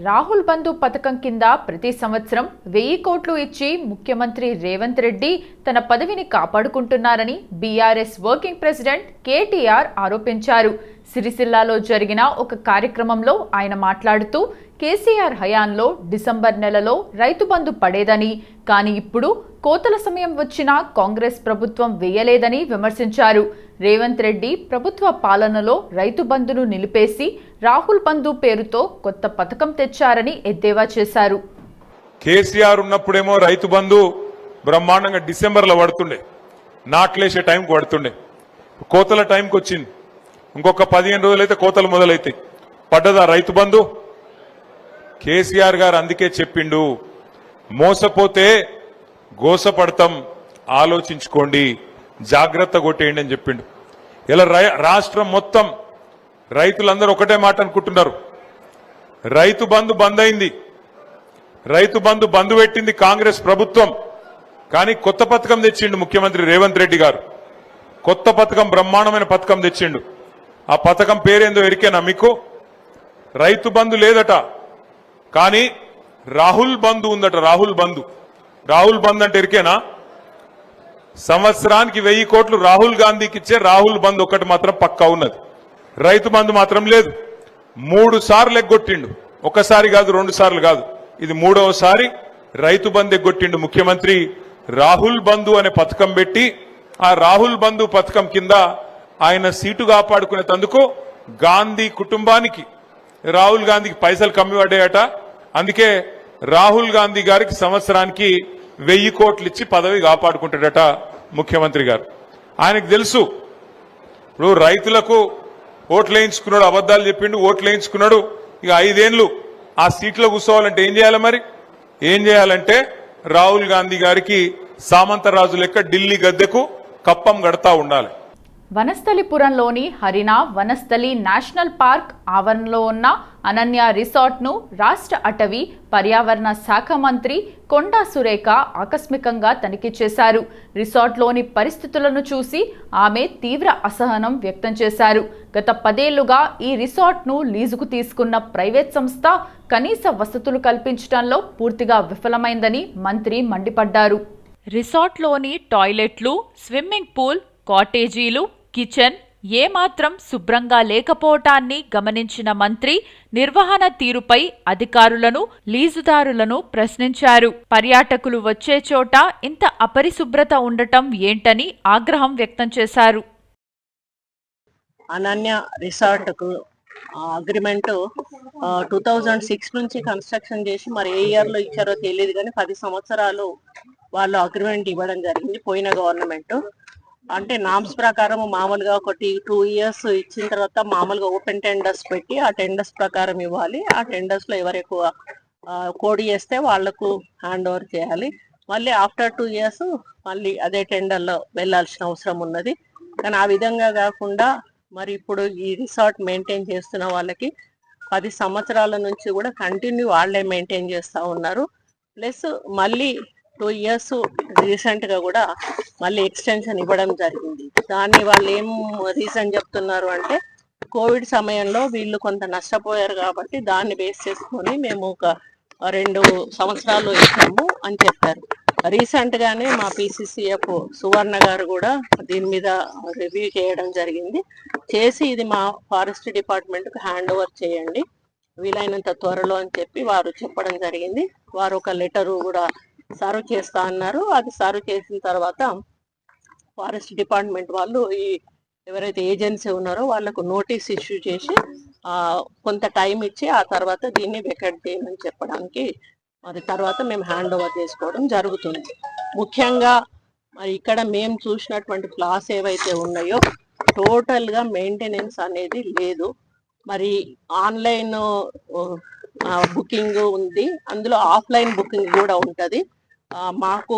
రాహుల్ బంధు పథకం కింద ప్రతి సంవత్సరం 1000 కోట్లు ఇచ్చి ముఖ్యమంత్రి రేవంత్ రెడ్డి తన పదవిని కాపాడుకుంటున్నారని బీఆర్ఎస్ వర్కింగ్ ప్రెసిడెంట్ కేటీఆర్ ఆరోపించారు. సిరిసిల్లాలో జరిగిన ఒక కార్యక్రమంలో ఆయన మాట్లాడుతూ కేసీఆర్ హయాంలో డిసెంబర్ నెలలో రైతు బంధు పడేదని, కానీ ఇప్పుడు కోతల సమయం వచ్చినా కాంగ్రెస్ ప్రభుత్వం వేయలేదని విమర్శించారు. రేవంత్ రెడ్డి ప్రభుత్వ పాలనలో రైతు బంధును నిలిపేసి రాహుల్ బంధు పేరుతో కొత్త పథకం తెచ్చారని ఎద్దేవా చేశారు. కేసీఆర్ ఉన్నప్పుడేమో రైతు బంధు బ్రహ్మాండంగా డిసెంబర్లో పడుతుండే, నాట్లేసే టైంకి పడుతుండే. కోతల టైంకి వచ్చింది, ఇంకొక 15 రోజులైతే కోతలు మొదలైతాయి. పడ్డదా రైతు బంధు? కేసీఆర్ గారు అందుకే చెప్పిండు, మోసపోతే గోసపడతాం, ఆలోచించుకోండి, జాగ్రత్త కొట్టేయండి అని చెప్పిండు. ఇలా రాష్ట్రం మొత్తం రైతులందరూ ఒకటే మాట అనుకుంటున్నారు, రైతు బంధు బంద్ అయింది, రైతు బంధు బంద్ పెట్టింది కాంగ్రెస్ ప్రభుత్వం. కానీ కొత్త పథకం తెచ్చిండు ముఖ్యమంత్రి రేవంత్ రెడ్డి గారు. కొత్త పథకం, బ్రహ్మాండమైన పథకం తెచ్చిండు. ఆ పథకం పేరేందో ఎరికేనా మీకు? రైతు బంధు లేదట, కానీ రాహుల్ బంధు ఉందట. రాహుల్ బంధు. రాహుల్ బంధు అంటే ఎరికేనా? సంవత్సరానికి 1000 కోట్లు రాహుల్ గాంధీకి ఇచ్చే రాహుల్ బంధు ఒకటి మాత్రం పక్కా ఉన్నది. రైతు బంధు మాత్రం లేదు. 3 సార్లు ఎగ్గొట్టిండు, ఒకసారి కాదు, 2 సార్లు కాదు, ఇది 3వసారి రైతు బంధు ఎగ్గొట్టిండు ముఖ్యమంత్రి. రాహుల్ బంధు అనే పథకం పెట్టి ఆ రాహుల్ బంధు పథకం కింద ఆయన సీటు కాపాడుకునేందుకు గాంధీ కుటుంబానికి, రాహుల్ గాంధీకి పైసలు కమ్మి పడ్డాయట. అందుకే రాహుల్ గాంధీ గారికి సంవత్సరానికి 1000 కోట్లు ఇచ్చి పదవి కాపాడుకుంటాడట ముఖ్యమంత్రి గారు. ఆయనకు తెలుసు, ఇప్పుడు రైతులకు ఓట్లు వేయించుకున్నాడు, అబద్దాలు చెప్పిండు, ఓట్లు వేయించుకున్నాడు. ఇక 5 ఏళ్లు ఆ సీట్లో కూర్చోవాలంటే ఏం చేయాలి? మరి ఏం చేయాలంటే రాహుల్ గాంధీ గారికి సామంతరాజు లెక్క ఢిల్లీ గద్దెకు కప్పం గడతా ఉండాలి. వనస్థలిపురంలోని హరినా వనస్థలి నేషనల్ పార్క్ ఆవరణలో ఉన్న అనన్య రిసార్ట్ను రాష్ట్ర అటవీ పర్యావరణ శాఖ మంత్రి కొండా సురేఖ ఆకస్మికంగా తనిఖీ చేశారు. రిసార్ట్లోని పరిస్థితులను చూసి ఆమె తీవ్ర అసహనం వ్యక్తం చేశారు. గత 10 ఏళ్లుగా ఈ రిసార్ట్ను లీజుకు తీసుకున్న ప్రైవేట్ సంస్థ కనీస వసతులు కల్పించడంలో పూర్తిగా విఫలమైందని మంత్రి మండిపడ్డారు. రిసార్ట్లోని టాయిలెట్లు, స్విమ్మింగ్ పూల్, కాటేజీలు, కిచెన్ ఏమాత్రం శుభ్రంగా లేకపోవటాన్ని గమనించిన మంత్రి నిర్వహణ తీరుపై అధికారులను, లీజుదారులను ప్రశ్నించారు. పర్యాటకులు వచ్చే చోట ఇంత అపరిశుభ్రత ఉండటం ఏంటని ఆగ్రహం వ్యక్తం చేశారు. అనన్య రిసార్ట్కు అగ్రిమెంట్ 2006 నుంచి కన్స్ట్రక్షన్ చేసి మరి ఏ ఇయర్ లో ఇచ్చారో తెలియదు, కానీ 10 సంవత్సరాలు వాళ్ళు అగ్రిమెంట్ ఇవ్వడం జరిగింది పోయిన గవర్నమెంట్. అంటే నామ్స్ ప్రకారం మామూలుగా ఒకటి 2 ఇయర్స్ ఇచ్చిన తర్వాత మామూలుగా ఓపెన్ టెండర్స్ పెట్టి ఆ టెండర్స్ ప్రకారం ఇవ్వాలి. ఆ టెండర్స్ లో ఎవరు ఎక్కువ కోడి చేస్తే వాళ్లకు హ్యాండ్ ఓవర్ చేయాలి. మళ్ళీ ఆఫ్టర్ 2 ఇయర్స్ మళ్ళీ అదే టెండర్లో వెళ్లాల్సిన అవసరం ఉన్నది. కానీ ఆ విధంగా కాకుండా మరి ఇప్పుడు ఈ రిసార్ట్ మెయింటైన్ చేస్తున్న వాళ్ళకి 10 సంవత్సరాల నుంచి కూడా కంటిన్యూ వాళ్లే మెయింటైన్ చేస్తూ ఉన్నారు. ప్లస్ మళ్ళీ 2 ఇయర్స్ రీసెంట్ గా కూడా మళ్ళీ ఎక్స్టెన్షన్ ఇవ్వడం జరిగింది. దాన్ని వాళ్ళు ఏం రీజన్ చెప్తున్నారు అంటే, కోవిడ్ సమయంలో వీళ్ళు కొంత నష్టపోయారు కాబట్టి దాన్ని బేస్ చేసుకొని మేము ఒక 2 సంవత్సరాలు ఇచ్చాము అని చెప్పారు. రీసెంట్ గానే మా PCCF సువర్ణ గారు కూడా దీని మీద రివ్యూ చేయడం జరిగింది. చేసి ఇది మా ఫారెస్ట్ డిపార్ట్మెంట్ కు హ్యాండ్ ఓవర్ చేయండి వీలైనంత త్వరలో అని చెప్పి వారు చెప్పడం జరిగింది. వారు ఒక లెటరు కూడా సర్వ్ చేస్తా అన్నారు. అది సర్వ్ చేసిన తర్వాత ఫారెస్ట్ డిపార్ట్మెంట్ వాళ్ళు ఈ ఎవరైతే ఏజెన్సీ ఉన్నారో వాళ్ళకు నోటీస్ ఇష్యూ చేసి కొంత టైం ఇచ్చి ఆ తర్వాత దీన్ని వెకెట్ చేయమని చెప్పడానికి మరి తర్వాత మేము హ్యాండ్ ఓవర్ చేసుకోవడం జరుగుతుంది. ముఖ్యంగా మరి ఇక్కడ మేము చూసినటువంటి ఫ్లాస్ ఏవైతే ఉన్నాయో టోటల్ గా మెయింటెనెన్స్ అనేది లేదు. మరి ఆన్లైన్ బుకింగ్ ఉంది, అందులో ఆఫ్లైన్ బుకింగ్ కూడా ఉంటది. మాకు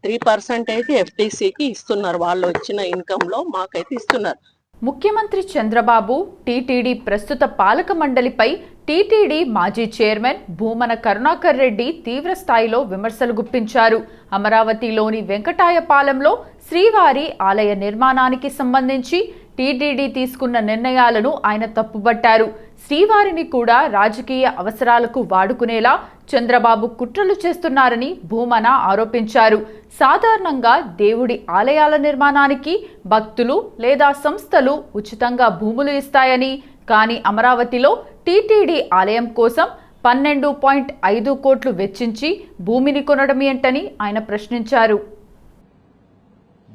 3% FTCకి ఇస్తున్నారు, వాళ్ళు వచ్చిన ఇన్కమ్ లో మాకైతే ఇస్తున్నారు. ముఖ్యమంత్రి చంద్రబాబు టీటీడీ ప్రస్తుత పాలక మండలిపై టీటీడీ మాజీ చైర్మన్ భూమన కరుణాకర్ రెడ్డి తీవ్ర స్థాయిలో విమర్శలు గుప్పించారు. అమరావతిలోని వెంకటాయపాలెంలో శ్రీవారి ఆలయ నిర్మాణానికి సంబంధించి టీటీడీ తీసుకున్న నిర్ణయాలను ఆయన తప్పుబట్టారు. శ్రీవారిని కూడా రాజకీయ అవసరాలకు వాడుకునేలా చంద్రబాబు కుట్రలు చేస్తున్నారని భూమన ఆరోపించారు. సాధారణంగా దేవుడి ఆలయాల నిర్మాణానికి భక్తులు లేదా సంస్థలు ఉచితంగా భూములు ఇస్తాయని, కానీ అమరావతిలో టీటీడీ ఆలయం కోసం 12.5 కోట్లు వెచ్చించి భూమిని కొనడం ఏంటని ఆయన ప్రశ్నించారు.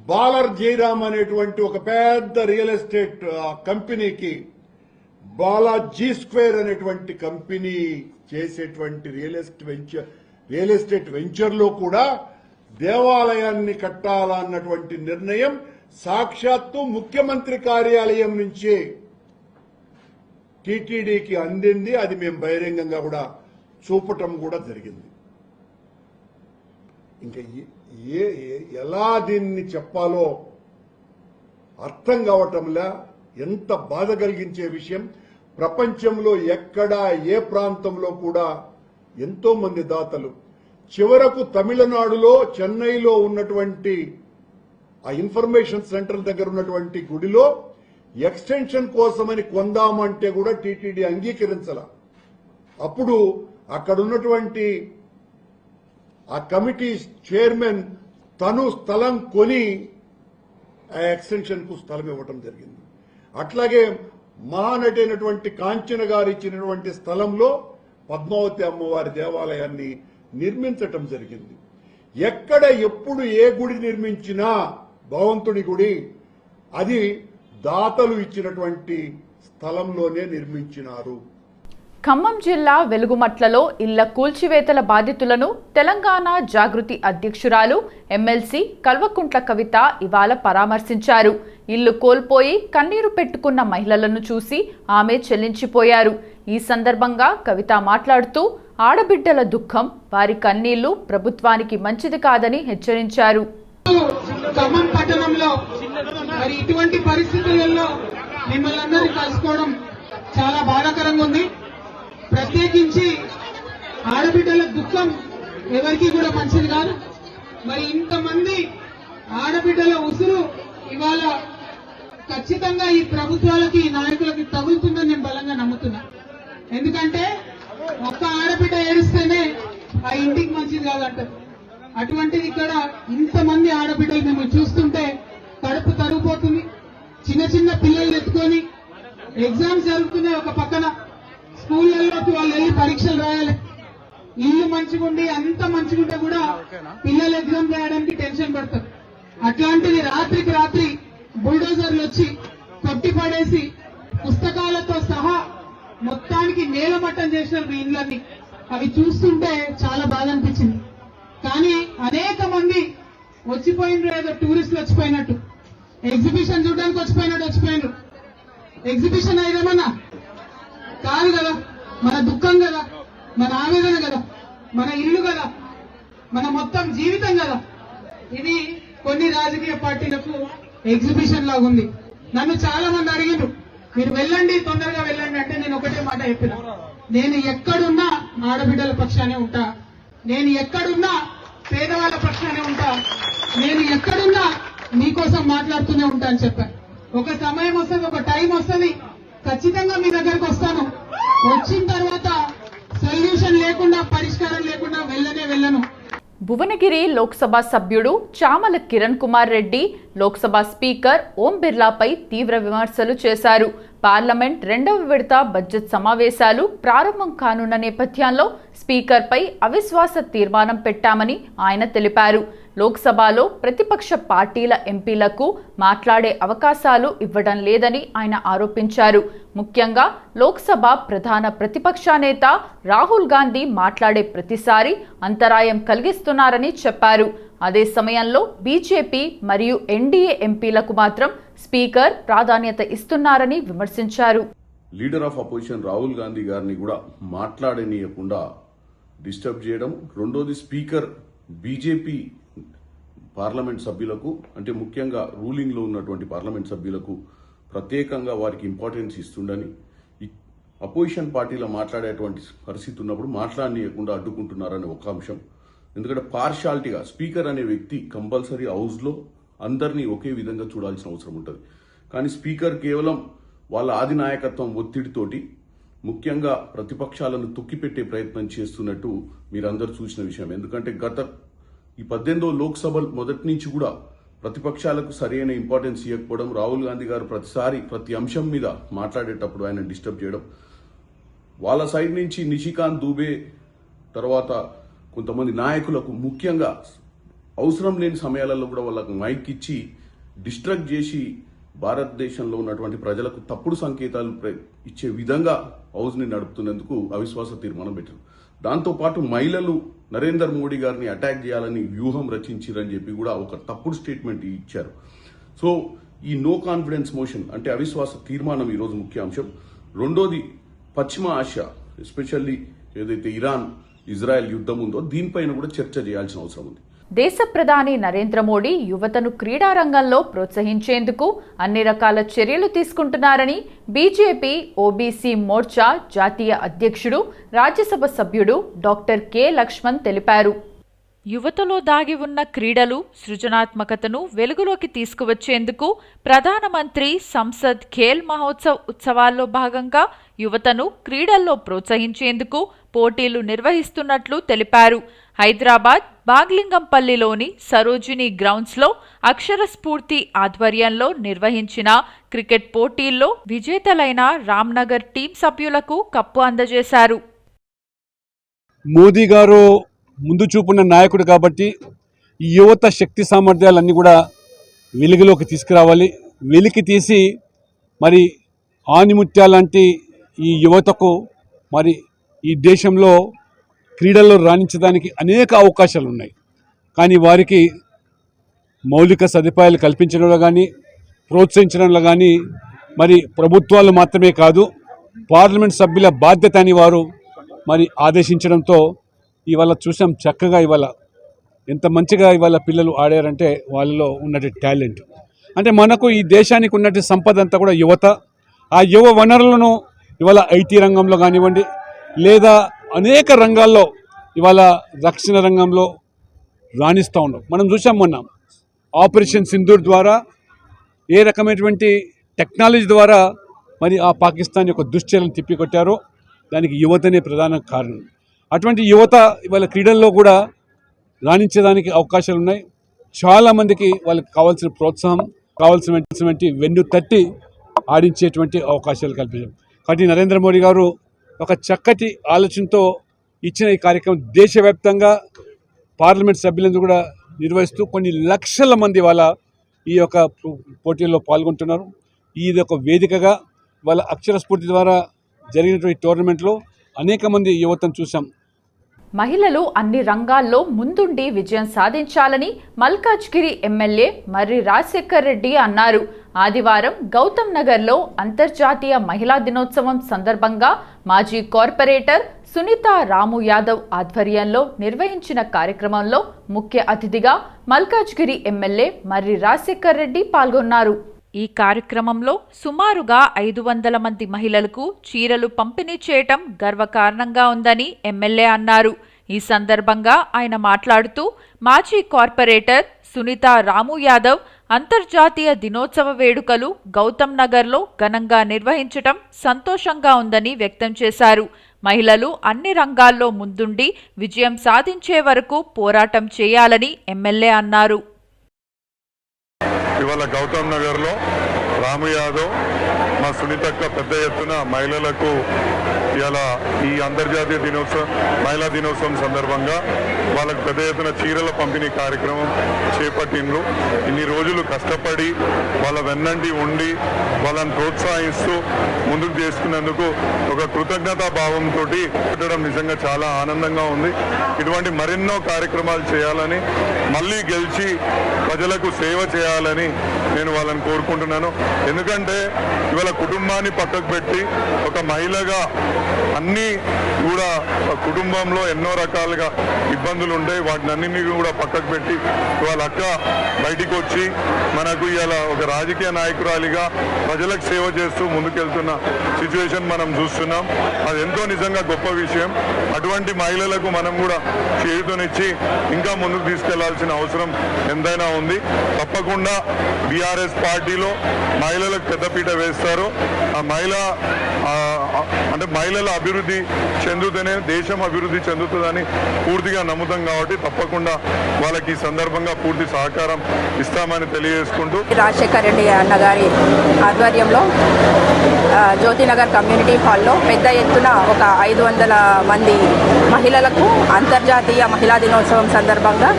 బాలర్ జయరామ్ అనేటువంటి ఒక పెద్ద రియల్ ఎస్టేట్ కంపెనీకి బాలా జీ స్క్వేర్ అనేటువంటి కంపెనీ చేసేటువంటి రియల్ ఎస్టేట్ వెంచర్ లో కూడా దేవాలయాన్ని కట్టాలన్నటువంటి నిర్ణయం సాక్షాత్తు ముఖ్యమంత్రి కార్యాలయం నుంచే టీటీడీకి అందింది. అది మేము బహిరంగంగా కూడా చూపటం కూడా జరిగింది. ఇంకా ఎలా దీన్ని చెప్పాలో అర్థం కావటంలా, ఎంత బాధ కలిగించే విషయం. ప్రపంచంలో ఎక్కడా ఏ ప్రాంతంలో కూడా ఎంతో మంది దాతలు చివరకు తమిళనాడులో చెన్నైలో ఉన్నటువంటి ఆ ఇన్ఫర్మేషన్ సెంటర్ దగ్గర ఉన్నటువంటి గుడిలో ఎక్స్టెన్షన్ కోసమని కొందామంటే కూడా టీటీడీ అంగీకరించాల. అప్పుడు అక్కడ ఉన్నటువంటి ఆ కమిటీ చైర్మన్ తను స్థలం కొని ఆ ఎక్స్టెన్షన్ కు స్థలం ఇవ్వటం జరిగింది. అట్లాగే మహానటైనటువంటి కాంచన గారు ఇచ్చినటువంటి స్థలంలో పద్మావతి అమ్మవారి దేవాలయాన్ని నిర్మించటం జరిగింది. ఎక్కడ ఎప్పుడు ఏ గుడి నిర్మించినా భగవంతుడి గుడి అది దాతలు ఇచ్చినటువంటి స్థలంలోనే నిర్మించినారు. ఖమ్మం జిల్లా వెలుగుమట్లలో ఇళ్ల కూల్చివేతల బాధితులను తెలంగాణ జాగృతి అధ్యక్షురాలు ఎమ్మెల్సీ కల్వకుంట్ల కవిత ఇవాళ పరామర్శించారు. ఇల్లు కోల్పోయి కన్నీరు పెట్టుకున్న మహిళలను చూసి ఆమె చెల్లించిపోయారు. ఈ సందర్భంగా కవిత మాట్లాడుతూ ఆడబిడ్డల దుఃఖం, వారి కన్నీళ్లు ప్రభుత్వానికి మంచిది కాదని హెచ్చరించారు. ఖమ్మం పట్టణంలో మరి ఇటువంటి పరిస్థితులలో మిమ్మల్ని అందరినీ కలుసుకోవడం చాలా బాధాకరంగా ఉంది. ప్రత్యేకించి ఆడబిడ్డల దుఃఖం ఎవరికి కూడా మంచిది కాదు. మరి ఇంతమంది ఆడబిడ్డల ఉసురు ఇవాళ ఖచ్చితంగా ఈ ప్రభుత్వాలకి ఈ నాయకులకి తగులుతుందని నేను బలంగా నమ్ముతున్నా. ఎందుకంటే ఒక్క ఆడబిడ్డ ఏడుస్తేనే ఆ ఇంటికి మంచిది కాదంటారు. అటువంటిది ఇక్కడ ఇంతమంది ఆడబిడ్డలు మిమ్మల్ని చూస్తుంటే కడుపు తరిగిపోతుంది. చిన్న చిన్న పిల్లలు ఎత్తుకొని ఎగ్జామ్స్ జరుగుతున్నాయి, ఒక పక్కన స్కూళ్లలోకి వాళ్ళు వెళ్లి పరీక్షలు రాయాలి. ఇల్లు మంచిగుండి అంత మంచిగుంటే కూడా పిల్లలు ఎగ్జామ్ రాయడానికి టెన్షన్ పడతారు. అట్లాంటిది రాత్రికి రాత్రి బుల్డోజర్లు వచ్చి కొట్టి పడేసి పుస్తకాలతో సహా మొత్తానికి నేలమట్టం చేసినారు మీ ఇళ్ళని. అవి చూస్తుంటే చాలా బాధ అనిపించింది. కానీ అనేక మంది వచ్చిపోయినారు, ఏదో టూరిస్టులు వచ్చిపోయినట్టు, ఎగ్జిబిషన్ చూడడానికి వచ్చిపోయినారు. ఎగ్జిబిషన్ అయిదేమన్నా కాదు కదా, మన దుఃఖం కదా, మన ఆవేదన కదా, మన ఇల్లు కదా, మన మొత్తం జీవితం కదా. ఇది కొన్ని రాజకీయ పార్టీలకు ఎగ్జిబిషన్ లాగా ఉంది. నన్ను చాలా మంది అడిగారు, మీరు వెళ్ళండి, తొందరగా వెళ్ళండి అంటే నేను ఒకటే మాట చెప్పిన, నేను ఎక్కడున్నా ఆడబిడ్డల పక్షానే ఉంటా, నేను ఎక్కడున్నా పేదవాళ్ళ పక్షానే ఉంటా, నేను ఎక్కడున్నా మీకోసం మాట్లాడుతూనే ఉంటా అని చెప్పాను. ఒక సమయం వస్తుంది, ఒక టైం వస్తుంది, ఖచ్చితంగా మీ దగ్గరకు వస్తాను. వచ్చిన తర్వాత సొల్యూషన్ లేకుండా, పరిష్కారం లేకుండా వెళ్ళను. భువనగిరి లోక్సభ సభ్యుడు చామల కిరణ్ కుమార్ రెడ్డి లోక్సభ స్పీకర్ ఓం బిర్లాపై తీవ్ర విమర్శలు చేశారు. పార్లమెంట్ 2వ విడత బడ్జెట్ సమావేశాలు ప్రారంభం కానున్న నేపథ్యంలో స్పీకర్పై అవిశ్వాస తీర్మానం పెట్టామని ఆయన తెలిపారు. లోక్సభలో ప్రతిపక్ష పార్టీల ఎంపీలకు మాట్లాడే అవకాశాలు ఇవ్వడం లేదని ఆయన ఆరోపించారు. ముఖ్యంగా లోక్సభ ప్రధాన ప్రతిపక్ష నేత రాహుల్ గాంధీ మాట్లాడే ప్రతిసారి అంతరాయం కలిగిస్తున్నారని చెప్పారు. అదే సమయంలో బీజేపీ మరియు ఎన్డీఏ ఎంపీలకు మాత్రం స్పీకర్ ప్రాధాన్యత ఇస్తున్నారని విమర్శించారు. Leader of opposition Rahul Gandhi గారిని కూడా మాట్లాడనీయకుండా డిస్టర్బ్ చేయడం. రెండోది స్పీకర్ బీజేపీ పార్లమెంట్ సభ్యులకు, అంటే ముఖ్యంగా రూలింగ్ లో ఉన్నటువంటి పార్లమెంట్ సభ్యులకు ప్రత్యేకంగా వారికి ఇంపార్టెన్స్ ఇస్తుండని, అపోజిషన్ పార్టీలో మాట్లాడేటువంటి పరిస్థితి ఉన్నప్పుడు మాట్లాడనీయకుండా అడ్డుకుంటున్నారని ఒక అంశం. ఎందుకంటే పార్షాలిటీగా స్పీకర్ అనే వ్యక్తి కంపల్సరీ హౌస్ లో అందరినీ ఒకే విధంగా చూడాల్సిన అవసరం ఉంటుంది. కానీ స్పీకర్ కేవలం వాళ్ళ ఆధినాయకత్వం ఒత్తిడితోటి ముఖ్యంగా ప్రతిపక్షాలను తొక్కిపెట్టే ప్రయత్నం చేస్తున్నట్టు మీరందరూ చూసిన విషయం. ఎందుకంటే గత ఈ 18వ లోక్సభ మొదటి నుంచి కూడా ప్రతిపక్షాలకు సరైన ఇంపార్టెన్స్ ఇవ్వకపోవడం, రాహుల్ గాంధీ గారు ప్రతిసారి ప్రతి అంశం మీద మాట్లాడేటప్పుడు ఆయన డిస్టర్బ్ చేయడం, వాళ్ళ సైడ్ నుంచి నిషికాంత్ దూబే తర్వాత కొంతమంది నాయకులకు ముఖ్యంగా అవసరం లేని సమయాలలో కూడా వాళ్ళకు మైక్ ఇచ్చి డిస్ట్రాక్ట్ చేసి భారతదేశంలో ఉన్నటువంటి ప్రజలకు తప్పుడు సంకేతాలు ఇచ్చే విధంగా హౌస్ ని నడుపుతున్నందుకు అవిశ్వాస తీర్మానం పెట్టారు. దాంతోపాటు మహిళలు నరేందర్ మోడీ గారిని అటాక్ చేయాలని వ్యూహం రచించారని చెప్పి కూడా ఒక తప్పుడు స్టేట్మెంట్ ఇచ్చారు. సో ఈ నో కాన్ఫిడెన్స్ మోషన్ అంటే అవిశ్వాస తీర్మానం ఈరోజు ముఖ్య అంశం. రెండోది పశ్చిమ ఆసియా, ఎస్పెషల్లీ ఏదైతే ఇరాన్ ఇజ్రాయెల్ యుద్ధం ఉందో దీనిపైన కూడా చర్చ చేయాల్సిన అవసరం ఉంది. దేశ ప్రధాని నరేంద్ర మోడీ యువతను క్రీడా రంగంలో ప్రోత్సహించేందుకు అన్ని రకాల చర్యలు తీసుకుంటున్నారని బీజేపీ ఓబీసీ మోర్చా జాతీయ అధ్యక్షుడు, రాజ్యసభ సభ్యుడు డాక్టర్ కె లక్ష్మణ్ తెలిపారు. యువతలో దాగి ఉన్న క్రీడలు, సృజనాత్మకతను వెలుగులోకి తీసుకువచ్చేందుకు ప్రధానమంత్రి సంసద్ ఖేల్ మహోత్సవ్ ఉత్సవాల్లో భాగంగా యువతను క్రీడల్లో ప్రోత్సహించేందుకు పోటీలు నిర్వహిస్తున్నట్లు తెలిపారు. హైదరాబాద్ బాగ్లింగంపల్లిలోని సరోజినీ గ్రౌండ్స్లో అక్షర స్ఫూర్తి ఆధ్వర్యంలో నిర్వహించిన క్రికెట్ పోటీల్లో విజేతలైన రామ్నగర్ టీం సభ్యులకు కప్పు అందజేశారు. మోదీ గారు ముందు చూపున్న నాయకుడు కాబట్టి ఈ యువత శక్తి సామర్థ్యాలన్నీ కూడా వెలుగులోకి తీసుకురావాలి. వెలికి తీసి మరి ఆనిముత్యాలాంటి ఈ యువతకు మరి ఈ దేశంలో క్రీడల్లో రాణించడానికి అనేక అవకాశాలు ఉన్నాయి. కానీ వారికి మౌలిక సదుపాయాలు కల్పించడంలో కానీ ప్రోత్సహించడంలో కానీ మరి ప్రభుత్వాలు మాత్రమే కాదు, పార్లమెంట్ సభ్యుల బాధ్యత అని వారు మరి ఆదేశించడంతో ఇవాళ చూసాం. చక్కగా ఇవాళ ఎంత మంచిగా ఇవాళ పిల్లలు ఆడారంటే వాళ్ళలో ఉన్నటి టాలెంట్. అంటే మనకు ఈ దేశానికి ఉన్నటి సంపద అంతా కూడా యువత. ఆ యువ వనరులను ఇవాళ ఐటీ రంగంలో కానివ్వండి, లేదా అనేక రంగాల్లో ఇవాళ రక్షణ రంగంలో రాణిస్తూ ఉన్నాం. మనం చూసాం మొన్న ఆపరేషన్ సింధూర్ ద్వారా ఏ రకమైనటువంటి టెక్నాలజీ ద్వారా మరి ఆ పాకిస్తాన్ యొక్క దుశ్చర్యలను తిప్పికొట్టారో దానికి యువతనే ప్రధాన కారణం. అటువంటి యువత ఇవాళ క్రీడల్లో కూడా రాణించేదానికి అవకాశాలు ఉన్నాయి. చాలామందికి వాళ్ళకి కావాల్సిన ప్రోత్సాహం, కావాల్సినటువంటి వెన్ను తట్టి ఆడించేటువంటి అవకాశాలు కల్పించారు. కాబట్టి నరేంద్ర మోడీ గారు ఒక చక్కటి ఆలోచనతో ఇచ్చిన ఈ కార్యక్రమం దేశవ్యాప్తంగా పార్లమెంట్ సభ్యులందరూ కూడా నిర్వహిస్తూ కొన్ని లక్షల మంది వాళ్ళ ఈ యొక్క పోటీల్లో పాల్గొంటున్నారు. ఇది ఒక వేదికగా వాళ్ళ అక్షర స్ఫూర్తి ద్వారా జరిగినటువంటి టోర్నమెంట్లో అనేక మంది యువతను చూసాం. మహిళలు అన్ని రంగాల్లో ముందుండి విజయం సాధించాలని మల్కాజ్గిరి ఎమ్మెల్యే మర్రి రాజశేఖర్ రెడ్డి అన్నారు. ఆదివారం గౌతమ్ నగర్లో అంతర్జాతీయ మహిళా దినోత్సవం సందర్భంగా మాజీ కార్పొరేటర్ సునీత రాము యాదవ్ ఆధ్వర్యంలో నిర్వహించిన కార్యక్రమంలో ముఖ్య అతిథిగా మల్కాజ్గిరి ఎమ్మెల్యే మర్రి రాజశేఖర్ రెడ్డి పాల్గొన్నారు. ఈ కార్యక్రమంలో సుమారుగా 500 మంది మహిళలకు చీరలు పంపిణీ చేయటం గర్వకారణంగా ఉందని ఎమ్మెల్యే అన్నారు. ఈ సందర్భంగా ఆయన మాట్లాడుతూ మాజీ కార్పొరేటర్ సునీత రాము యాదవ్ అంతర్జాతీయ దినోత్సవ వేడుకలు గౌతమ్ నగర్లో ఘనంగా నిర్వహించటం సంతోషంగా ఉందని వ్యక్తం చేశారు. మహిళలు అన్ని రంగాల్లో ముందుండి విజయం సాధించే వరకు పోరాటం చేయాలని ఎమ్మెల్యే అన్నారు. ఇవాళ గౌతమ్ నగర్లో రాము యాదవ్, మా సునీతక్క పెద్ద ఎత్తున మహిళలకు ఇలా ఈ అంతర్జాతీయ దినోత్సవం, మహిళా దినోత్సవం సందర్భంగా వాళ్ళకు పెద్ద ఎత్తున చీరల పంపిణీ కార్యక్రమం చేపట్టిండ్రు. ఇన్ని రోజులు కష్టపడి వాళ్ళ వెన్నంటి ఉండి వాళ్ళని ప్రోత్సహిస్తూ ముందుకు చేసుకున్నందుకు ఒక కృతజ్ఞతా భావంతో పెట్టడం నిజంగా చాలా ఆనందంగా ఉంది. ఇటువంటి మరెన్నో కార్యక్రమాలు చేయాలని, మళ్ళీ గెలిచి ప్రజలకు సేవ చేయాలని నేను వాళ్ళని కోరుకుంటున్నాను. ఎందుకంటే ఇవాళ కుటుంబాన్ని పక్కకు పెట్టి ఒక మహిళగా అన్నీ కూడా కుటుంబంలో ఎన్నో రకాలుగా ఇబ్బందులు ఉంటాయి, వాటిని అన్నింటినీ కూడా పక్కకు పెట్టి వాళ్ళ అక్క బయటికి వచ్చి మనకు ఇలా ఒక రాజకీయ నాయకురాలిగా ప్రజలకు సేవ చేస్తూ ముందుకెళ్తున్న సిచ్యువేషన్ మనం చూస్తున్నాం. అది ఎంతో నిజంగా గొప్ప విషయం. అటువంటి మహిళలకు మనం కూడా చేయుతనిచ్చి ఇంకా ముందుకు తీసుకెళ్లాల్సిన అవసరం ఎంతైనా ఉంది. తప్పకుండా బీఆర్ఎస్ పార్టీలో మహిళలకు పెద్దపీట వేస్తారు. ఆ మహిళా అంటే మహిళల అభివృద్ధి చెందుతూనే దేశం అభివృద్ధి చెందుతుందని పూర్తిగా నమ్ముతాం కాబట్టి తప్పకుండా వాళ్ళకి ఈ సందర్భంగా పూర్తి సహకారం ఇస్తామని తెలియజేసుకుంటూ రాజశేఖర్ రెడ్డి అన్నగారి ఆధ్వర్యంలో జ్యోతినగర్ కమ్యూనిటీ హాల్లో పెద్ద ఎత్తున ఒక 500 మంది మహిళలకు అంతర్జాతీయ మహిళా దినోత్సవం సందర్భంగా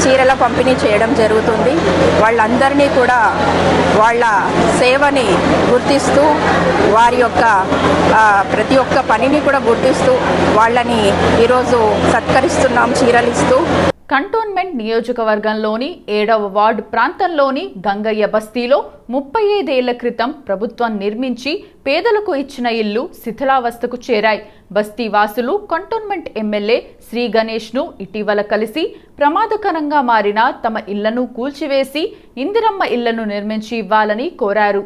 చీరల పంపిణీ చేయడం జరుగుతుంది. వాళ్ళందరినీ కూడా వాళ్ళ సేవని గుర్తిస్తూ వారి యొక్క ప్రతి ఒక్క పనిని కూడా గుర్తిస్తూ వాళ్ళని ఈరోజు సత్కరిస్తున్నాం చీరలిస్తూ. కంటోన్మెంట్ నియోజకవర్గంలోని 7వ వార్డు ప్రాంతంలోని గంగయ్య బస్తీలో 35 ఏళ్ల క్రితం ప్రభుత్వం నిర్మించి పేదలకు ఇచ్చిన ఇల్లు శిథిలావస్థకు చేరాయి. బస్తీ వాసులు కంటోన్మెంట్ ఎమ్మెల్యే శ్రీ గణేష్ను ఇటీవల కలిసి ప్రమాదకరంగా మారిన తమ ఇళ్లను కూల్చివేసి ఇందిరమ్మ ఇళ్లను నిర్మించి ఇవ్వాలని కోరారు.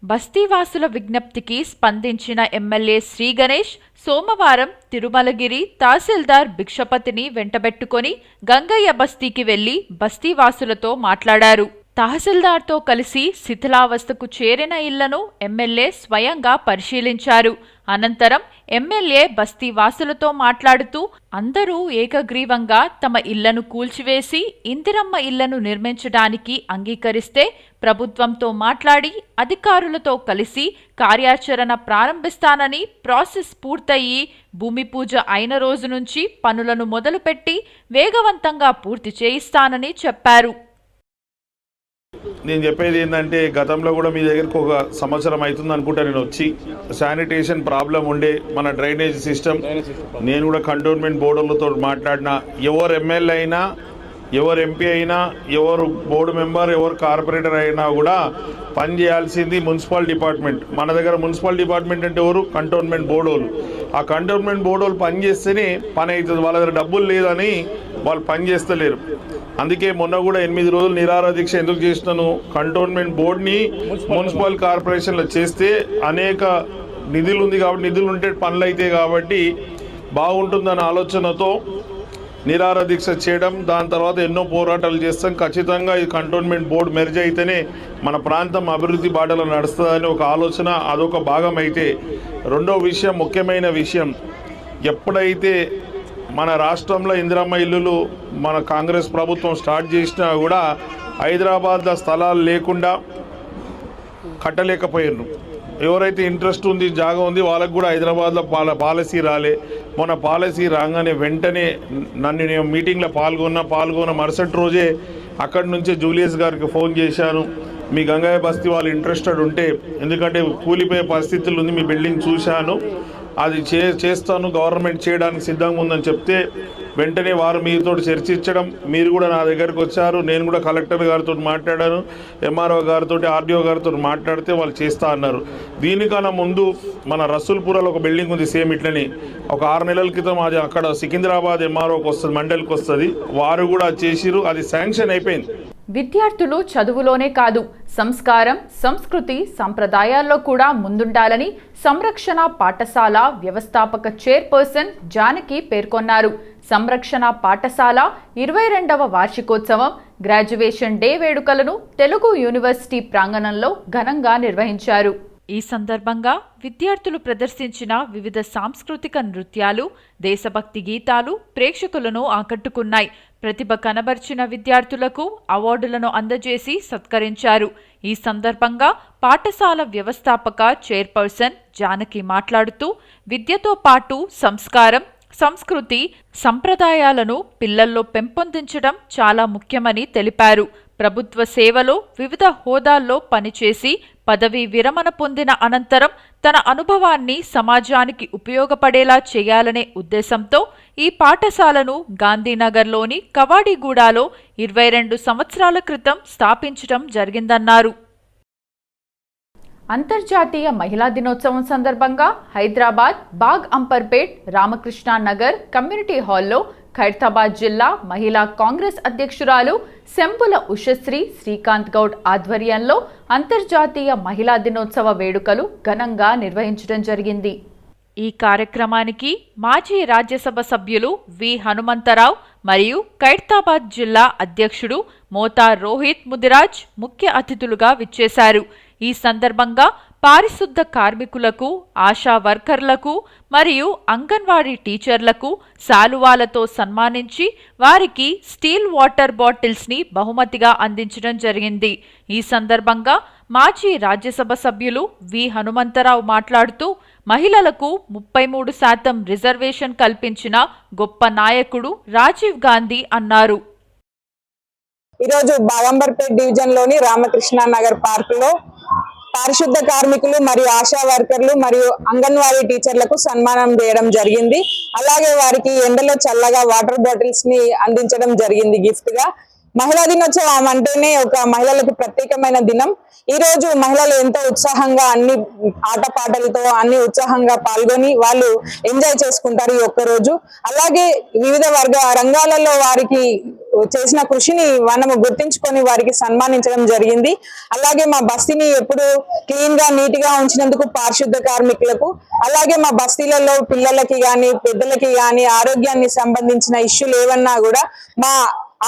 బస్తీవాసుల విజ్ఞప్తికి స్పందించిన ఎమ్మెల్యే శ్రీ గణేష్ సోమవారం తిరుమలగిరి తహసీల్దార్ భిక్షపతిని వెంటబెట్టుకొని గంగయ్య బస్తీకి వెళ్లి బస్తీవాసులతో మాట్లాడారు. తహసీల్దార్తో కలిసి శిథిలావస్థకు చేరిన ఇళ్లను ఎమ్మెల్యే స్వయంగా పరిశీలించారు. అనంతరం ఎమ్మెల్యే బస్తీవాసులతో మాట్లాడుతూ అందరూ ఏకగ్రీవంగా తమ ఇళ్లను కూల్చివేసి ఇందిరమ్మ ఇళ్లను నిర్మించడానికి అంగీకరిస్తే ప్రభుత్వంతో మాట్లాడి అధికారులతో కలిసి కార్యాచరణ ప్రారంభిస్తానని, ప్రాసెస్ పూర్తయి భూమి పూజ అయిన రోజు నుంచి పనులను మొదలుపెట్టి వేగవంతంగా పూర్తి చేయిస్తానని చెప్పారు. నేను చెప్పేది ఏంటంటే గతంలో కూడా మీ దగ్గరకు ఒక సంవత్సరం అవుతుంది అనుకుంటా నేను వచ్చి శానిటేషన్ ప్రాబ్లం ఉండే మన డ్రైనేజ్ సిస్టమ్ నేను కూడా కంటోన్మెంట్ బోర్డులతో మాట్లాడినా ఎవరు ఎమ్మెల్యే అయినా ఎవరు ఎంపీ అయినా ఎవరు బోర్డు మెంబర్ ఎవరు కార్పొరేటర్ అయినా కూడా పని చేయాల్సింది మున్సిపల్ డిపార్ట్మెంట్. మన దగ్గర మున్సిపల్ డిపార్ట్మెంట్ అంటే ఎవరు కంటోన్మెంట్ బోర్డోలు. ఆ కంటోన్మెంట్ బోర్డోలు పని చేస్తేనే పని అవుతుంది. వాళ్ళ దగ్గర డబ్బులు లేదని వాళ్ళు పని చేస్తలేరు. అందుకే మొన్న కూడా 8 రోజులు నిరాహార దీక్ష ఎందుకు చేసినాను, కంటోన్మెంట్ బోర్డుని మున్సిపల్ కార్పొరేషన్లో చేస్తే అనేక నిధులు ఉంది కాబట్టి నిధులు ఉంటే పనులు అవుతాయి కాబట్టి బాగుంటుందన్న ఆలోచనతో నిరాహార దీక్ష చేయడం, దాని తర్వాత ఎన్నో పోరాటాలు చేస్తాం. ఖచ్చితంగా ఈ కంటోన్మెంట్ బోర్డు మెర్జ్ అయితేనే మన ప్రాంతం అభివృద్ధి బాటలో నడుస్తుందని ఒక ఆలోచన, అదొక భాగం అయితే. రెండో విషయం, ముఖ్యమైన విషయం, ఎప్పుడైతే మన రాష్ట్రంలో ఇందిరమ్మ ఇల్లులు మన కాంగ్రెస్ ప్రభుత్వం స్టార్ట్ చేసినా కూడా హైదరాబాద్లో స్థలాలు లేకుండా కట్టలేకపోయారు. ఎవరైతే ఇంట్రెస్ట్ ఉంది, జాగా ఉంది, వాళ్ళకు కూడా హైదరాబాద్లో పాలసీ రాలే. మొన్న పాలసీ రాగానే వెంటనే నన్ను నేను మీటింగ్లో పాల్గొన్న మరుసటి రోజే అక్కడి నుంచే జూలియస్ గారికి ఫోన్ చేశాను. మీ గంగయ్య బస్తీ వాళ్ళు ఇంట్రెస్టెడ్ ఉంటే, ఎందుకంటే కూలిపోయే పరిస్థితులు ఉంది, మీ బిల్డింగ్ చూశాను, అది చేస్తాను, గవర్నమెంట్ చేయడానికి సిద్ధంగా ఉందని చెప్తే వెంటనే వారు మీతో చర్చించడం, మీరు కూడా నా దగ్గరకు వచ్చారు. నేను కూడా కలెక్టర్ గారితో మాట్లాడాను, ఎంఆర్ఓ గారితో, ఆర్డీఓ గారితో మాట్లాడితే వాళ్ళు చేస్తా అన్నారు. దీనికన్నా ముందు మన రసూల్పురాలో ఒక బిల్డింగ్ ఉంది సేమ్ ఇట్లని, ఒక 6 నెలల క్రితం అది అక్కడ సికింద్రాబాద్ ఎంఆర్ఓకి వస్తుంది, మండలికి వస్తుంది, వారు కూడా చేసిరు, అది శాంక్షన్ అయిపోయింది. విద్యార్థులు చదువులోనే కాదు సంస్కారం, సంస్కృతి, సంప్రదాయాల్లో కూడా ముందుండాలని సంరక్షణ పాఠశాల వ్యవస్థాపక చైర్పర్సన్ జానకి పేర్కొన్నారు. సంరక్షణ పాఠశాల 22వ వార్షికోత్సవం, గ్రాడ్యుయేషన్ డే వేడుకలను తెలుగు యూనివర్సిటీ ప్రాంగణంలో ఘనంగా నిర్వహించారు. ఈ సందర్భంగా విద్యార్థులు ప్రదర్శించిన వివిధ సాంస్కృతిక నృత్యాలు, దేశభక్తి గీతాలు ప్రేక్షకులను ఆకట్టుకున్నాయి. ప్రతిభ కనబర్చిన విద్యార్థులకు అవార్డులను అందజేసి సత్కరించారు. ఈ సందర్భంగా పాఠశాల వ్యవస్థాపక చైర్పర్సన్ జానకి మాట్లాడుతూ విద్యతో పాటు సంస్కారం, సంస్కృతి, సంప్రదాయాలను పిల్లల్లో పెంపొందించడం చాలా ముఖ్యమని తెలిపారు. ప్రభుత్వ సేవలో వివిధ హోదాల్లో పనిచేసి పదవీ విరమణ పొందిన అనంతరం తన అనుభవాన్ని సమాజానికి ఉపయోగపడేలా చేయాలనే ఉద్దేశంతో ఈ పాఠశాలను గాంధీనగర్లోని కవాడిగూడలో 22 సంవత్సరాల క్రితం స్థాపించడం జరిగిందన్నారు. అంతర్జాతీయ మహిళా దినోత్సవం సందర్భంగా హైదరాబాద్ బాగ్ అంపర్పేట్ రామకృష్ణ నగర్ కమ్యూనిటీ హాల్లో ఖైరతాబాద్ జిల్లా మహిళా కాంగ్రెస్ అధ్యక్షురాలు సెంపుల ఉషశ్రీ శ్రీకాంత్ గౌడ్ ఆధ్వర్యంలో అంతర్జాతీయ మహిళా దినోత్సవ వేడుకలు ఘనంగా నిర్వహించడం జరిగింది. ఈ కార్యక్రమానికి మాజీ రాజ్యసభ సభ్యులు వి హనుమంతరావు మరియు ఖైరతాబాద్ జిల్లా అధ్యక్షుడు మోతా రోహిత్ ముదిరాజ్ ముఖ్య అతిథులుగా విచ్చేశారు. ఈ సందర్భంగా పారిశుద్ధ కార్మికులకు, ఆశా వర్కర్లకు మరియు అంగన్వాడీ టీచర్లకు శాలువాలతో సన్మానించి వారికి స్టీల్ వాటర్ బాటిల్స్ని బహుమతిగా అందించడం జరిగింది. ఈ సందర్భంగా మాజీ రాజ్యసభ సభ్యులు వి హనుమంతరావు మాట్లాడుతూ మహిళలకు 33% రిజర్వేషన్ కల్పించిన గొప్ప నాయకుడు రాజీవ్ గాంధీ అన్నారు. ఈరోజు బాగంబర్పేట్ డివిజన్ లోని రామకృష్ణ నగర్ పార్క్ లో పారిశుద్ధ కార్మికులు మరియు ఆశా వర్కర్లు మరియు అంగన్వాడీ టీచర్లకు సన్మానం చేయడం జరిగింది. అలాగే వారికి ఎండలో చల్లగా వాటర్ బాటిల్స్ ని అందించడం జరిగింది గిఫ్ట్ గా. మహిళా దినోత్సవం అంటేనే ఒక మహిళలకు ప్రత్యేకమైన దినం. ఈ రోజు మహిళలు ఎంతో ఉత్సాహంగా అన్ని ఆటపాటలతో అన్ని ఉత్సాహంగా పాల్గొని వాళ్ళు ఎంజాయ్ చేసుకుంటారు ఈ ఒక్క రోజు. అలాగే వివిధ రంగాలలో వారికి చేసిన కృషిని మనము గుర్తించుకొని వారికి సన్మానించడం జరిగింది. అలాగే మా బస్తీని ఎప్పుడు క్లీన్ గా నీట్ గా ఉంచినందుకు పారిశుద్ధ కార్మికులకు, అలాగే మా బస్తీలలో పిల్లలకి గాని పెద్దలకి గాని ఆరోగ్యాన్ని సంబంధించిన ఇష్యూలు ఏమన్నా కూడా మా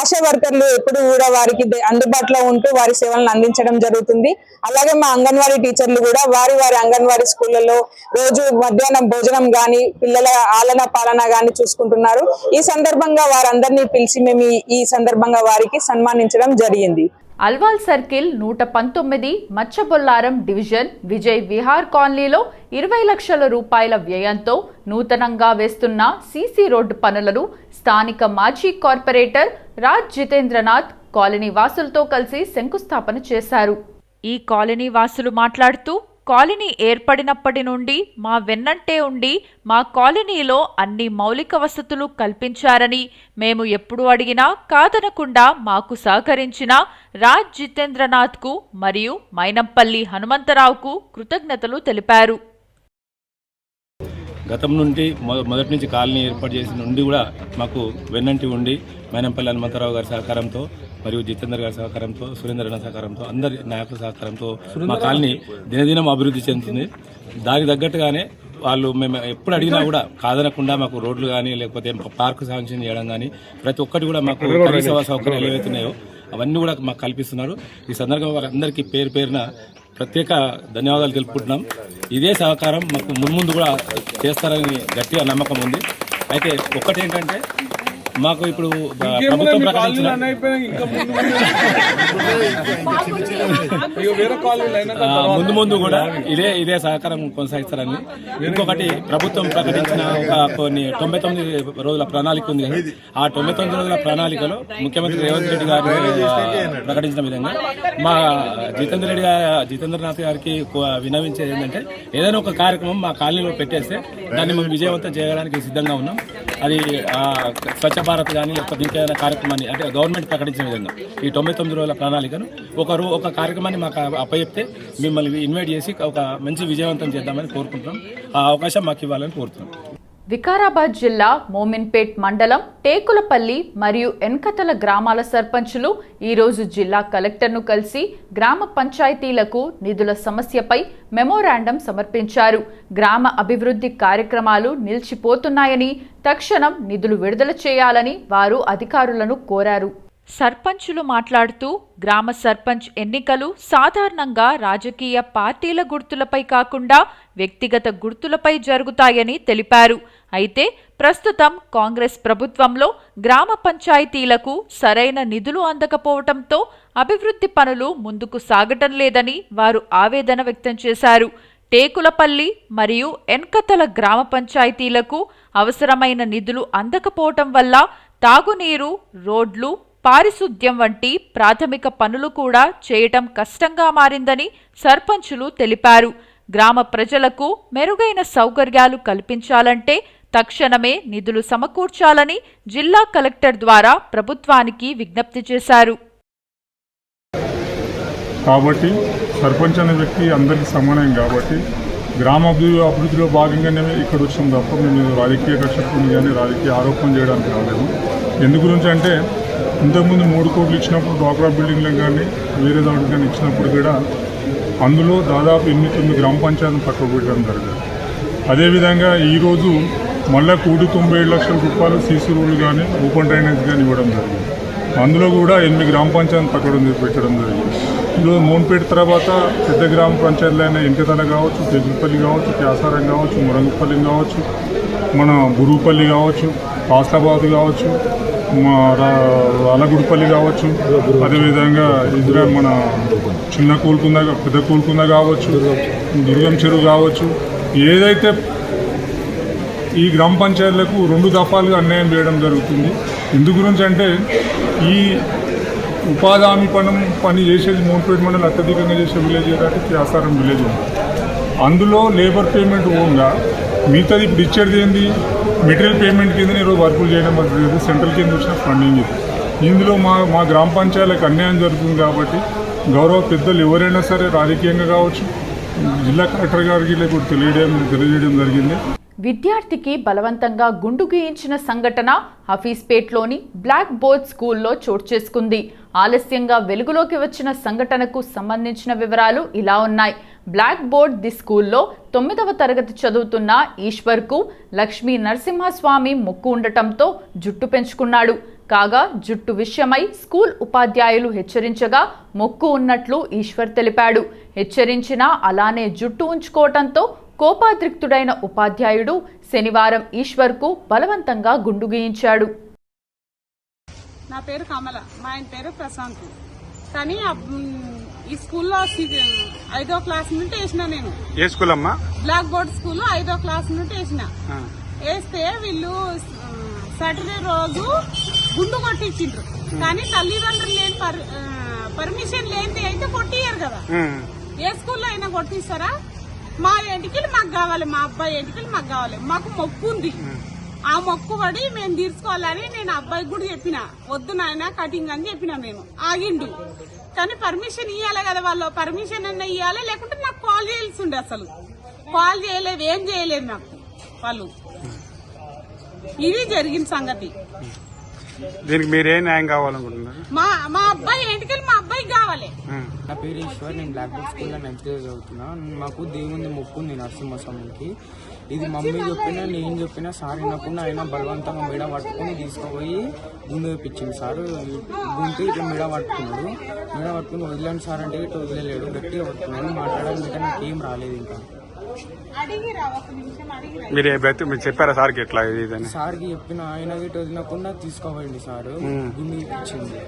ఆశా వర్కర్లు ఎప్పుడు కూడా వారికి అందుబాటులో ఉంటూ వారి సేవలను అందించడం జరుగుతుంది. అలాగే మా అంగన్వాడీ టీచర్లు కూడా వారి అంగన్వాడీ స్కూళ్లలో రోజు మధ్యాహ్నం భోజనం గాని పిల్లల ఆలన పాలన గాని చూసుకుంటున్నారు. ఈ సందర్భంగా వారందరినీ పిలిచి మేము ఈ సందర్భంగా వారికి సన్మానించడం జరిగింది. అల్వాల్ సర్కిల్ 119 మచ్చబొల్లారం డివిజన్ విజయ్ విహార్ కాలనీలో 20 లక్షల రూపాయల వ్యయంతో నూతనంగా వేస్తున్న సీసీ రోడ్డు పనులను స్థానిక మాజీ కార్పొరేటర్ రాజ్ జితేంద్రనాథ్ కాలనీ వాసులతో కలిసి శంకుస్థాపన చేశారు. ఈ కాలనీ వాసులు మాట్లాడుతూ కాలనీ ఏర్పడినప్పటి నుండి మా వెన్నంటే ఉండి మా కాలనీలో అన్ని మౌలిక వసతులు కల్పించారని, మేము ఎప్పుడు అడిగినా కాదనకుండా మాకు సహకరించిన రాజ్ జితేంద్రనాథ్కు మరియు మైనంపల్లి హనుమంతరావుకు కృతజ్ఞతలు తెలిపారు. గతం నుండి మొదటి నుంచి కాలనీ ఏర్పాటు చేసిన నుండి కూడా మాకు వెన్నంటి ఉండి మైనంపల్లి హనుమంతరావు గారి సహకారంతో మరియు జితేందర్ గారి సహకారంతో సురేందర్ అన్న సహకారంతో అందరి నాయకుల సహకారంతో మా కాలనీ దినదినం అభివృద్ధి చెందుతుంది. దానికి తగ్గట్టుగానే వాళ్ళు మేము ఎప్పుడు అడిగినా కూడా కాదనకుండా మాకు రోడ్లు కానీ లేకపోతే పార్కు శాంక్షన్ చేయడం కానీ ప్రతి ఒక్కటి కూడా మాకు కనీస సౌకర్యాలు ఏవైతున్నాయో అవన్నీ కూడా మాకు కల్పిస్తున్నారు. ఈ సందర్భంగా వారందరికీ పేరున ప్రత్యేక ధన్యవాదాలు తెలుపుకుంటున్నాం. ఇదే సహకారం మాకు మున్ముందు కూడా చేస్తారని గట్టిగా నమ్మకం ఉంది. అయితే ఒక్కటేంటంటే మాకు ఇప్పుడు ప్రభుత్వం ప్రకటించిన ముందు కూడా ఇదే సహకారం కొనసాగిస్తారని. ఇంకొకటి ప్రభుత్వం ప్రకటించిన కొన్ని 99 రోజుల ప్రణాళిక ఉంది. ఆ 99 రోజుల ప్రణాళికలో ముఖ్యమంత్రి రేవంత్ రెడ్డి గారు ప్రకటించిన విధంగా మా జితేంద్రనాథ్ గారికి విన్నవించేది ఏంటంటే ఏదైనా ఒక కార్యక్రమం మా కాలనీలో పెట్టేస్తే దాన్ని మేము విజయవంతం చేయడానికి సిద్ధంగా ఉన్నాం. అది స్వచ్ఛ భారత్ కానీ లేకపోతే ఇంకేదైనా కార్యక్రమాన్ని అంటే గవర్నమెంట్ ప్రకటించిన విధంగా ఈ 99 రోజుల ప్రణాళికను ఒక కార్యక్రమాన్ని మాకు అప్పచెప్తే మిమ్మల్ని ఇన్వైట్ చేసి ఒక మంచి విజయవంతం చేద్దామని కోరుకుంటున్నాం. ఆ అవకాశం మాకు ఇవ్వాలని కోరుతున్నాం. వికారాబాద్ జిల్లా మోమిన్పేట్ మండలం టేకులపల్లి మరియు ఎన్కతల గ్రామాల సర్పంచులు ఈరోజు జిల్లా కలెక్టర్ను కలిసి గ్రామ పంచాయతీలకు నిధుల సమస్యపై మెమోరాండం సమర్పించారు. గ్రామ అభివృద్ధి కార్యక్రమాలు నిలిచిపోతున్నాయని, తక్షణం నిధులు విడుదల చేయాలని వారు అధికారులను కోరారు. సర్పంచులు మాట్లాడుతూ గ్రామ సర్పంచ్ ఎన్నికలు సాధారణంగా రాజకీయ పార్టీల గుర్తులపై కాకుండా వ్యక్తిగత గుర్తులపై జరుగుతాయని తెలిపారు. అయితే ప్రస్తుతం కాంగ్రెస్ ప్రభుత్వంలో గ్రామ పంచాయతీలకు సరైన నిధులు అందకపోవడంతో అభివృద్ధి పనులు ముందుకు సాగటం లేదని వారు ఆవేదన వ్యక్తం చేశారు. టేకులపల్లి మరియు ఎన్కతల గ్రామ పంచాయతీలకు అవసరమైన నిధులు అందకపోవటం వల్ల తాగునీరు, రోడ్లు, పారిశుద్ధ్యం వంటి ప్రాథమిక పనులు కూడా చేయటం కష్టంగా మారిందని సర్పంచులు తెలిపారు. గ్రామ ప్రజలకు మెరుగైన సౌకర్యాలు కల్పించాలంటే తక్షణమే నిధులు సమకూర్చాలని జిల్లా కలెక్టర్ ద్వారా ప్రభుత్వానికి విజ్ఞప్తి చేశారు. కాబట్టి సర్పంచ్ అనే వ్యక్తి అందరికీ సమానం కాబట్టి గ్రామ అభివృద్ధిలో భాగంగానే ఇక్కడ వచ్చాం తప్ప మేము రాజకీయ కక్షకుని కానీ రాజకీయ ఆరోపణ చేయడానికి రాలేము. ఎందు గురించి అంటే ఇంతకుముందు 3 కోట్లు ఇచ్చినప్పుడు డ్వాక్రా బిల్డింగ్లకు కానీ వేరే దానికి కానీ ఇచ్చినప్పుడు కూడా అందులో దాదాపు 8-9 గ్రామ పంచాయతీలు పట్టుకోబెట్టడం జరిగింది. అదేవిధంగా ఈరోజు మళ్ళీ 197 లక్షల రూపాయలు సీసీ రోడ్లు కానీ ఓపెన్ డ్రైనేజ్ కానీ ఇవ్వడం జరిగింది. అందులో కూడా 8 గ్రామ పంచాయతీ పెట్టడం జరిగింది. ఇందులో మోన్పేట తర్వాత పెద్ద గ్రామ పంచాయతీలు అయిన ఎంకతల కావచ్చు, తెగులపల్లి కావచ్చు, క్యాసారం కావచ్చు, మురంగపల్లి కావచ్చు, మన బురుగుపల్లి కావచ్చు, ఆస్లాబాద్ కావచ్చు, అలగుడిపల్లి కావచ్చు, అదేవిధంగా మన చిన్న కూల్కుంద, పెద్ద కూల్కుంద కావచ్చు, దుర్గం చెరువు కావచ్చు, ఏదైతే ఈ గ్రామ పంచాయతీలకు 2 దఫాలుగా అన్యాయం చేయడం జరుగుతుంది. ఇందు గురించి అంటే ఈ ఉపాధి హామీ పని చేసేది మోన్పేట మండలం అత్యధికంగా చేసే విలేజ్ ఏదంటే క్యాసారం విలేజ్ ఉంది. అందులో లేబర్ పేమెంట్ ఓన్గా మిగతాది ఇప్పుడు ఇచ్చేది ఏంది మెటీరియల్ పేమెంట్ కింద ఈరోజు వర్కులు చేయడం జరుగుతుంది. సెంట్రల్ కింద వచ్చిన ఫండింగ్ ఇది. ఇందులో మా గ్రామ పంచాయతీలకు అన్యాయం జరుగుతుంది కాబట్టి గౌరవ పెద్దలు ఎవరైనా సరే రాజకీయంగా కావచ్చు, జిల్లా కలెక్టర్ గారికి లేకపోతే తెలియజేయడం జరిగింది. విద్యార్థికి బలవంతంగా గుండు గీయించిన సంఘటన హఫీజ్పేట్లోని బ్లాక్ బోర్డ్ స్కూల్లో చోటు చేసుకుంది. ఆలస్యంగా వెలుగులోకి వచ్చిన సంఘటనకు సంబంధించిన వివరాలు ఇలా ఉన్నాయి. బ్లాక్ బోర్డ్ ది స్కూల్లో 9వ తరగతి చదువుతున్న ఈశ్వర్కు లక్ష్మీ నరసింహస్వామి మొక్కు ఉండటంతో జుట్టు పెంచుకున్నాడు. కాగా జుట్టు విషయమై స్కూల్ ఉపాధ్యాయులు హెచ్చరించగా మొక్కు ఉన్నట్లు ఈశ్వర్ తెలిపాడు. హెచ్చరించినా అలానే జుట్టు ఉంచుకోవటంతో కోపాద్రిక్తుడైన ఉపాధ్యాయుడు శనివారం ఈశ్వర్కు బలవంతంగా గుండు గీయించాడు. నా పేరు కమల, మా ఆయన పేరు ప్రశాంత్. కానీ ఈ స్కూల్లో 5వ క్లాస్ నుండి వేసిన నేను. ఏ స్కూల్ అమ్మా? బ్లాక్ బోర్డ్ స్కూల్ 5వ క్లాస్ నుండి వేస్తే వీళ్ళు సాటర్డే రోజు గుండు కొట్టించిండ్రు. కానీ తల్లిదండ్రులు లేని పర్మిషన్ లేనిది అయితే కొట్టియ్యారు కదా. ఏ స్కూల్లో అయినా కొట్టిస్తారా? మా ఎంటికలు మాకు కావాలి, మా అబ్బాయి ఎంటికలు మాకు కావాలి. మాకు మొక్కు ఉంది. ఆ మొక్కు పడి మేము తీర్చుకోవాలని నేను అబ్బాయికి కూడా చెప్పిన, వద్దు నాయన కటింగ్ అని చెప్పిన. నేను ఆగిండు. కానీ పర్మిషన్ ఇవ్వాలి కదా, వాళ్ళు పర్మిషన్ అన్న ఇవ్వాలి, లేకుంటే నాకు కాల్ చేయాల్సి ఉండే. అసలు కాల్ చేయలేదు, ఏం చేయలేదు నాకు వాళ్ళు. ఇది జరిగిన సంగతి. దీనికి మీరేం న్యాయం కావాలనుకుంటున్నారు? మా అబ్బాయి ఎంటికలు మా అబ్బాయికి కావాలి. నా పేరు ఈశ్వర్, నేను బ్లాక్ బోర్డ్ స్కూల్లో 9th క్లాస్ చదువుతున్నా. మాకు దేవుని మొక్కు ఉంది నరసింహస్వామికి. ఇది మమ్మీ చెప్పినా నేను చెప్పినా సార్ వినకుండా ఆయన బలవంతంగా మెడ పట్టుకుని తీసుకుపోయి గుండు వేపించింది. సార్ గుంటు ఇట్లా మెడ పట్టుకున్నాడు. మెడ పట్టుకుని వదిలేండి సార్ అంటే ఇట్లా వదిలేలేడు, గట్టిగా పట్టుకున్నాడు. మాట్లాడాలంటే నాకేం రాలేదు. ఇంకా మీరు చెప్పారా సార్కి ఎట్లా ఇది? సార్కి చెప్పిన ఆయన ఇటు వదిలకుండా తీసుకోవండి సార్ గుండు ఇప్పించింది.